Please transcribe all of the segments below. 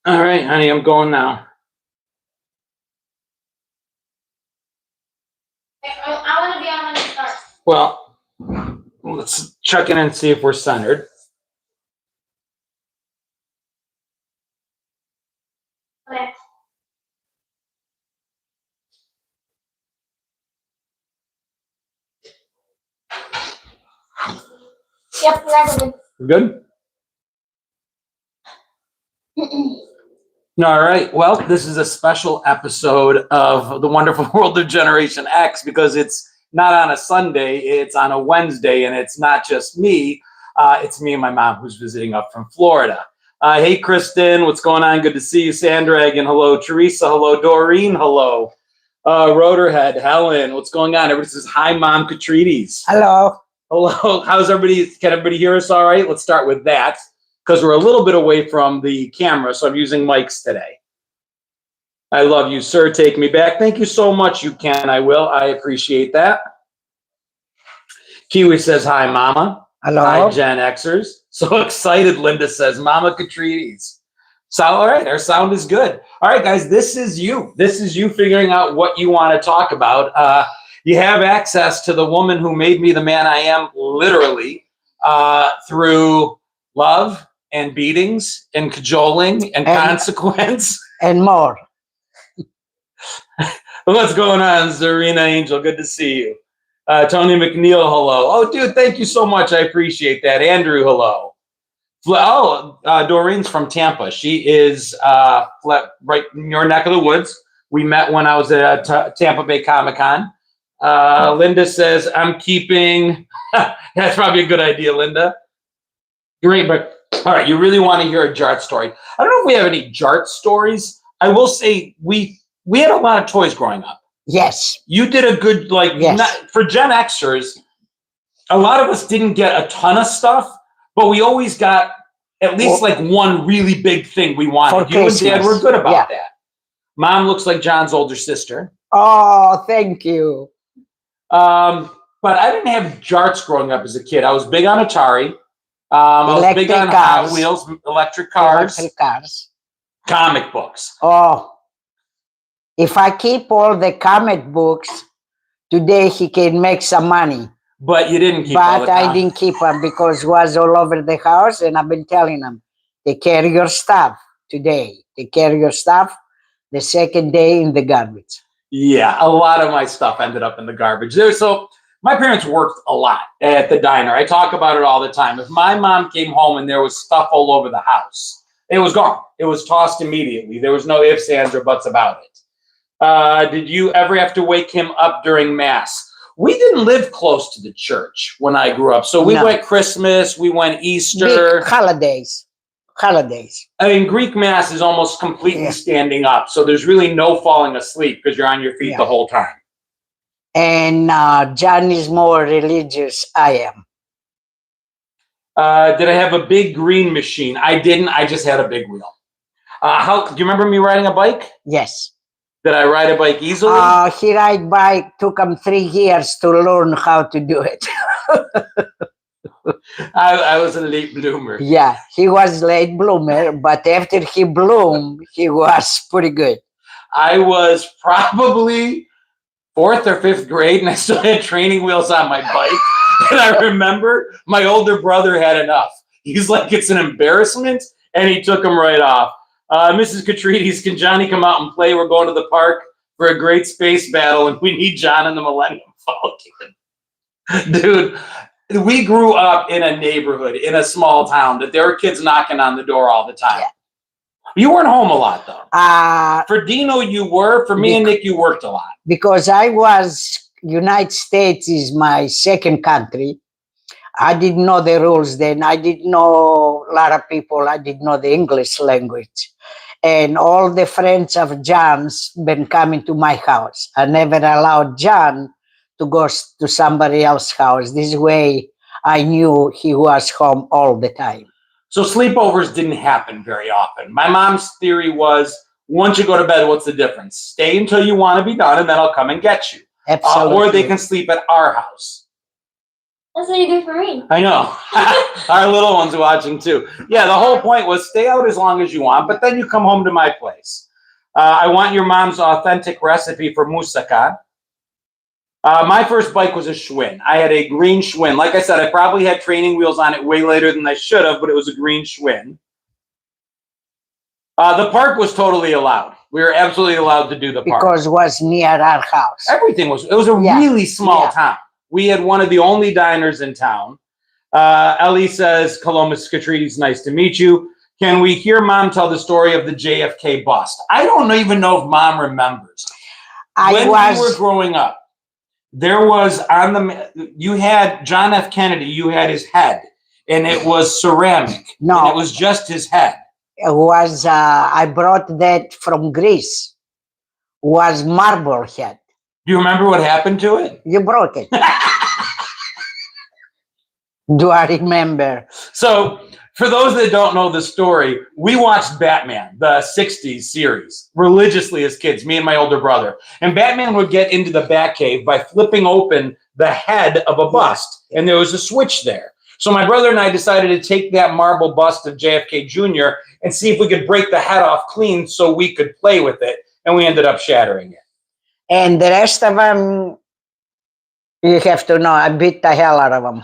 All right, honey, I'm going now. I want to be on when it starts. Well, let's check in and see if we're centered. Okay. Yep, that's good. Good? All right. Well, this is a special episode of The Wonderful World of Generation X because it's not on a Sunday, it's on a Wednesday, and it's not just me. It's me and my mom who's visiting up from Florida. Hey, Kristen, what's going on? Good to see you. Sandragon, hello. Teresa, hello. Doreen, hello. Rotorhead, Helen, what's going on? Everybody says, hi, Mom Kotrides. Hello. Hello. How's everybody? Can everybody hear us all right? Let's start with that because we're a little bit away from the camera, so I'm using mics today. I love you, sir. Take me back. Thank you so much. You can. I will. I appreciate that. Kiwi says, hi, Mama. Hello. Hi, Gen Xers. So excited, Linda says, Mama Kotrides. So, all right, our sound is good. All right, guys, this is you. This is you figuring out what you want to talk about. You have access to the woman who made me the man I am, literally, through love and beatings and cajoling and consequence. And more. What's going on, Zarina Angel? Good to see you. Tony McNeil, hello. Oh, dude, thank you so much. I appreciate that. Andrew, hello. Doreen's from Tampa. She is right in your neck of the woods. We met when I was at Tampa Bay Comic-Con. Linda says, I'm keeping... That's probably a good idea, Linda. Great, but all right, you really want to hear a Jart story. I don't know if we have any Jart stories. I will say we had a lot of toys growing up. Yes. You did a good, for Gen Xers, a lot of us didn't get a ton of stuff, but we always got at least one really big thing we wanted. You and Dad were good about that. Mom looks like John's older sister. Oh, thank you. But I didn't have Jarts growing up as a kid. I was big on Atari. I was big on Hot Wheels, electric cars, comic books. Oh, if I keep all the comic books, today he can make some money. But you didn't keep all the comics. I didn't keep them because it was all over the house, and I've been telling them, take care of your stuff today. Take care of your stuff the second day in the garbage. Yeah, a lot of my stuff ended up in the garbage. So my parents worked a lot at the diner. I talk about it all the time. If my mom came home and there was stuff all over the house, it was gone. It was tossed immediately. There was no ifs, ands, or buts about it. Did you ever have to wake him up during Mass? We didn't live close to the church when I grew up. So we went Christmas, we went Easter. Big holidays. I mean, Greek Mass is almost completely standing up. So there's really no falling asleep because you're on your feet the whole time. And John is more religious. I am. Did I have a big green machine? I didn't. I just had a big wheel. Do you remember me riding a bike? Yes. Did I ride a bike easily? He ride bike. Took him 3 years to learn how to do it. I was a late bloomer. Yeah, he was late bloomer, but after he bloomed, he was pretty good. I was probably 4th or 5th grade, and I still had training wheels on my bike. And I remember my older brother had enough. He's like, it's an embarrassment, and he took them right off. Mrs. Kotrides, can Johnny come out and play? We're going to the park for a great space battle, and we need John and the Millennium Falcon. Dude, we grew up in a neighborhood, in a small town, that there were kids knocking on the door all the time. Yeah. You weren't home a lot, though. For Dino, you were. For me and Nick, you worked a lot. Because United States is my second country. I didn't know the rules then. I didn't know a lot of people. I didn't know the English language. And all the friends of John's been coming to my house. I never allowed John to go to somebody else's house. This way, I knew he was home all the time. So sleepovers didn't happen very often. My mom's theory was, once you go to bed, what's the difference? Stay until you want to be done, and then I'll come and get you. Absolutely. Or they can sleep at our house. That's what you do for me. I know. Our little one's watching too. Yeah, the whole point was stay out as long as you want, but then you come home to my place. I want your mom's authentic recipe for moussaka. My first bike was a Schwinn. I had a green Schwinn. Like I said, I probably had training wheels on it way later than I should have, but it was a green Schwinn. The park was totally allowed. We were absolutely allowed to do the park. Because it was near our house. Everything was. It was a Yeah. really small Yeah. town. We had one of the only diners in town. Ellie says, Columbus Kotrides, nice to meet you. Can we hear Mom tell the story of the JFK bust? I don't even know if Mom remembers. When we were growing up, there was on the, you had John F. Kennedy, you had his head, and it was ceramic. No. And it was just his head. It was, I brought that from Greece. Was marble head. Do you remember what happened to it? You brought it. Do I remember? So, for those that don't know the story, we watched Batman, the 60s series, religiously as kids, me and my older brother. And Batman would get into the Batcave by flipping open the head of a bust, and there was a switch there. So my brother and I decided to take that marble bust of JFK Jr. and see if we could break the head off clean so we could play with it, and we ended up shattering it. And the rest of them, you have to know, I beat the hell out of them.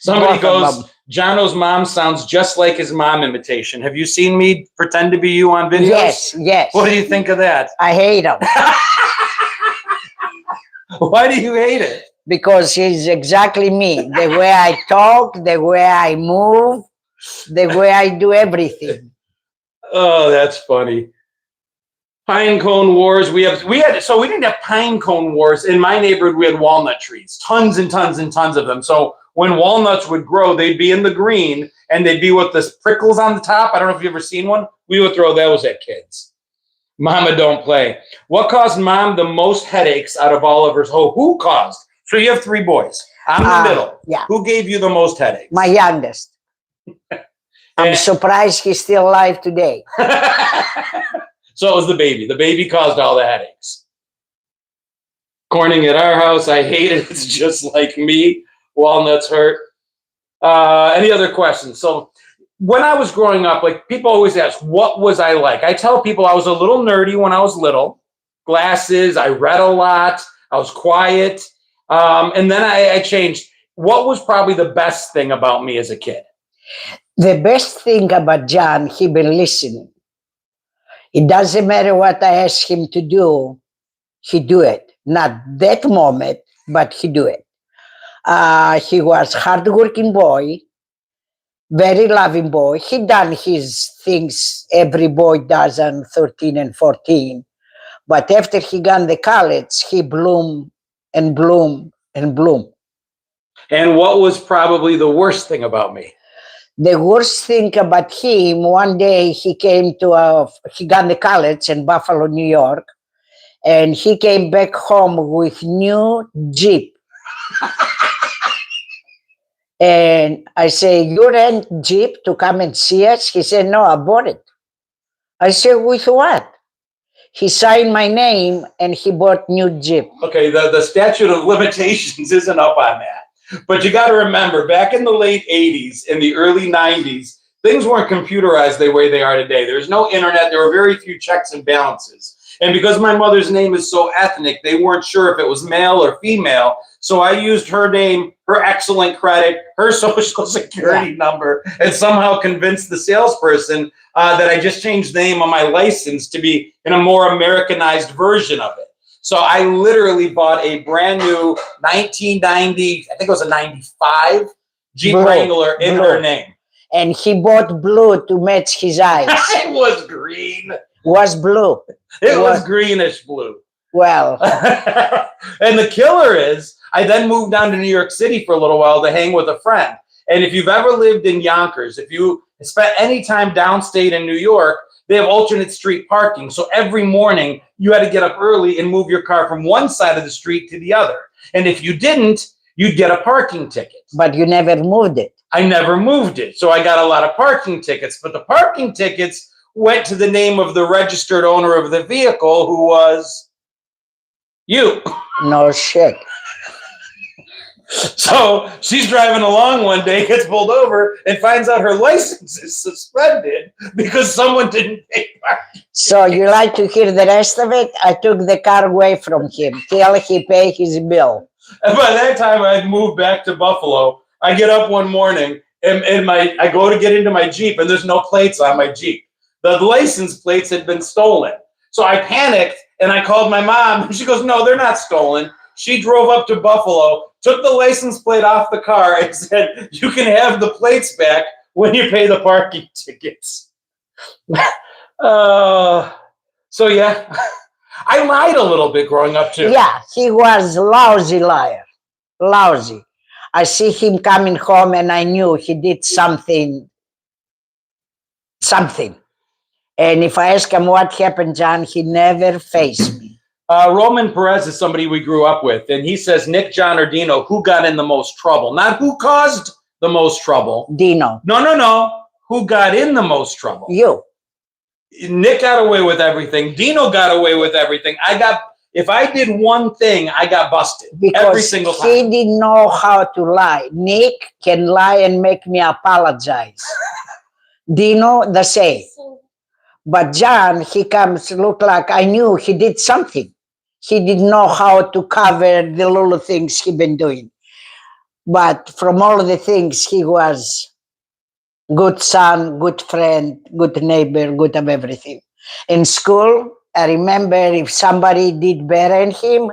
Somebody Both of goes, them. Jono's mom sounds just like his mom imitation. Have you seen me pretend to be you on videos? Yes, yes. What do you think of that? I hate him Why do you hate it? because he's exactly me. The way I talk, the way I move, the way I do everything. Oh, that's funny. Pine cone wars. We had so we didn't have pine cone wars in my neighborhood. We had walnut trees, tons and tons and tons of them. So when walnuts would grow, they'd be in the green and they'd be with the prickles on the top. I don't know if you've ever seen one. We would throw those at kids. Mama don't play. What caused Mom the most headaches out of all of hers? Oh, who caused? So you have three boys. I'm the middle. Yeah. Who gave you the most headaches? My youngest. I'm surprised he's still alive today. So it was the baby. The baby caused all the headaches. Corning at our house, I hate it. It's just like me. Walnuts hurt. Any other questions? So when I was growing up, like people always ask, what was I like? I tell people I was a little nerdy when I was little. Glasses, I read a lot, I was quiet. And then I changed. What was probably the best thing about me as a kid? The best thing about John, he been listening. It doesn't matter what I ask him to do, he do it. Not that moment, but he do it. He was hardworking boy, very loving boy. He done his things every boy does on 13 and 14. But after he got the college, he bloomed and bloomed and bloomed. And what was probably the worst thing about me? The worst thing about him, one day he came to he got the college in Buffalo, New York, and he came back home with new Jeep. And I say, you rent Jeep to come and see us? He said, no, I bought it. I said, with what? He signed my name and he bought new Jeep. Okay, the statute of limitations isn't up on that. But you got to remember, back in the late 80s, in the early 90s, things weren't computerized the way they are today. There was no internet. There were very few checks and balances. And because my mother's name is so ethnic, they weren't sure if it was male or female. So I used her name, her excellent credit, her social security number, and somehow convinced the salesperson that I just changed the name on my license to be in a more Americanized version of it. So I literally bought a brand new 1990, I think it was a 95 Jeep Wrangler in her name. And he bought blue to match his eyes. It was green. Was blue. It was greenish blue. Well. And the killer is, I then moved down to New York City for a little while to hang with a friend. And if you've ever lived in Yonkers, if you spent any time downstate in New York, they have alternate street parking. So every morning you had to get up early and move your car from one side of the street to the other. And if you didn't, you'd get a parking ticket. But you never moved it. I never moved it. So I got a lot of parking tickets. But the parking tickets went to the name of the registered owner of the vehicle, who was you. No shit. So she's driving along one day, gets pulled over, and finds out her license is suspended because someone didn't pay parking. So you like to hear the rest of it? I took the car away from him till he paid his bill. And by that time, I had moved back to Buffalo. I get up one morning, and I go to get into my Jeep, and there's no plates on my Jeep. The license plates had been stolen. So I panicked, and I called my mom, and she goes, no, they're not stolen. She drove up to Buffalo, took the license plate off the car, and said, you can have the plates back when you pay the parking tickets. So, yeah, I lied a little bit growing up, too. Yeah, he was lousy liar. Lousy. I see him coming home and I knew he did something. And if I ask him what happened, John, he never faced me. Roman Perez is somebody we grew up with, and he says, Nick, John, or Dino, who got in the most trouble? Not who caused the most trouble. Dino. No. Who got in the most trouble? You. Nick got away with everything. Dino got away with everything. If I did one thing, I got busted Because every single time. he didn't know how to lie. Nick can lie and make me apologize. Dino, the same. But John, he comes, look like I knew he did something. He didn't know how to cover the little things he been doing. But from all the things, he was good son, good friend, good neighbor, good of everything. In school, I remember if somebody did better than him,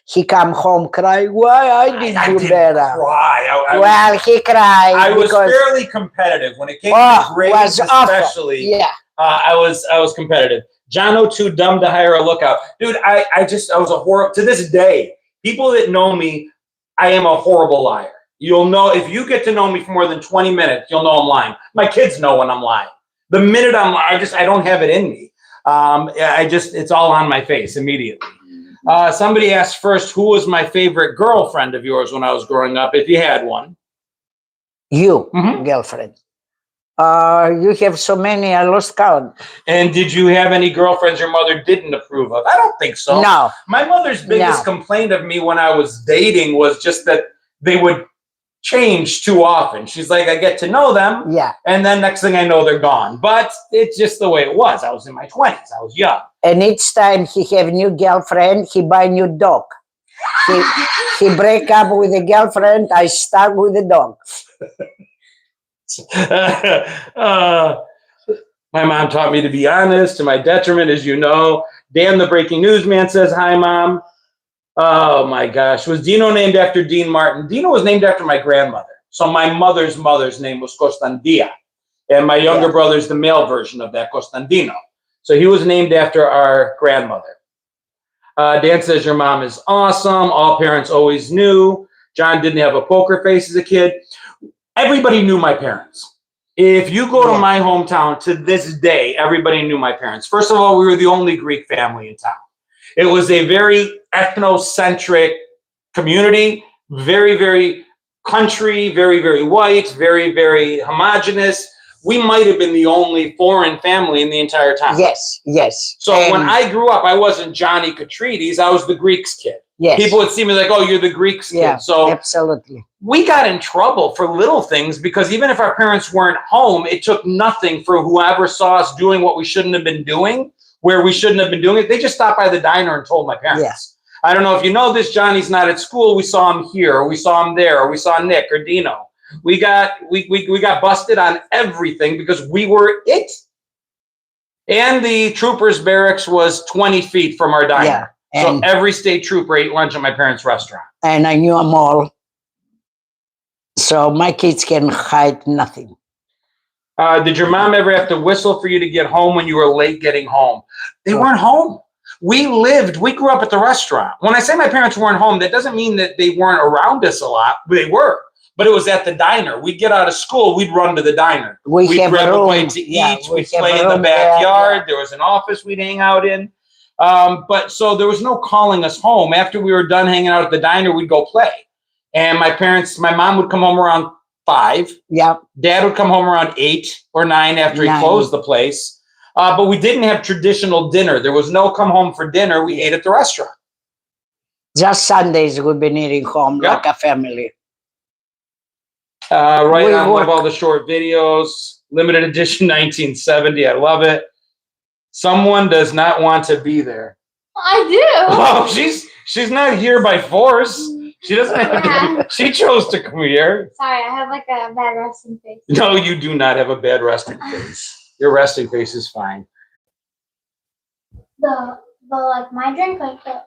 he come home crying, why I did do better? Cry. He cried. I was because, fairly competitive when it came to grades, especially. Yeah. I was competitive. John 02, dumb to hire a lookout. Dude, I was a horrible, to this day, people that know me, I am a horrible liar. You'll know, if you get to know me for more than 20 minutes, you'll know I'm lying. My kids know when I'm lying. The minute I'm lying, I don't have it in me. It's all on my face immediately. Somebody asked first, who was my favorite girlfriend of yours when I was growing up, if you had one? You, girlfriend. You have so many, I lost count. And did you have any girlfriends your mother didn't approve of? I don't think so. No. My mother's biggest complaint of me when I was dating was just that they would change too often. She's like, I get to know them. Yeah. And then next thing I know, they're gone. But it's just the way it was. I was in my 20s. I was young. And each time he have new girlfriend, he buy new dog. He break up with a girlfriend, I stuck with the dog. My mom taught me to be honest, to my detriment, as you know. Dan, the breaking news man, says, hi, Mom. Oh, my gosh. Was Dino named after Dean Martin? Dino was named after my grandmother. So my mother's name was Costandia. And my younger brother's the male version of that, Costandino. So he was named after our grandmother. Dan says, your mom is awesome. All parents always knew. John didn't have a poker face as a kid. Everybody knew my parents. If you go to my hometown to this day, everybody knew my parents. First of all, we were the only Greek family in town. It was a very ethnocentric community, very, very country, very, very white, very, very homogenous. We might have been the only foreign family in the entire town. Yes. So when I grew up, I wasn't Johnny Kotrides. I was the Greeks kid. Yes. People would see me like, oh, you're the Greeks kid. Yeah, so absolutely. We got in trouble for little things because even if our parents weren't home, it took nothing for whoever saw us doing what we shouldn't have been doing, where we shouldn't have been doing it. They just stopped by the diner and told my parents. Yeah. I don't know if you know this, Johnny's not at school. We saw him here, or we saw him there, or we saw Nick or Dino. We got busted on everything because we were it. And the troopers' barracks was 20 feet from our diner. Yeah. So every state trooper ate lunch at my parents' restaurant. And I knew them all. So my kids can hide nothing. Did your mom ever have to whistle for you to get home when you were late getting home? They weren't home. We grew up at the restaurant. When I say my parents weren't home, that doesn't mean that they weren't around us a lot. They were. But it was at the diner. We'd get out of school, we'd run to the diner. We'd grab a bite to eat. We'd play in the backyard. There was an office we'd hang out in. But so there was no calling us home. After we were done hanging out at the diner, we'd go play. And my mom would come home around 5. Yeah. Dad would come home around 8 or 9 after he closed the place. But we didn't have traditional dinner. There was no come home for dinner. We ate at the restaurant. Just Sundays we've been eating home Yeah. like a family. Right We on one of work- all the short videos. Limited edition 1970. I love it. Someone does not want to be there. I do. Oh, she's not here by force. She doesn't have to. She chose to come here. Sorry, I have like a bad resting face. No, you do not have a bad resting face. Your resting face is fine. The like my drink, like the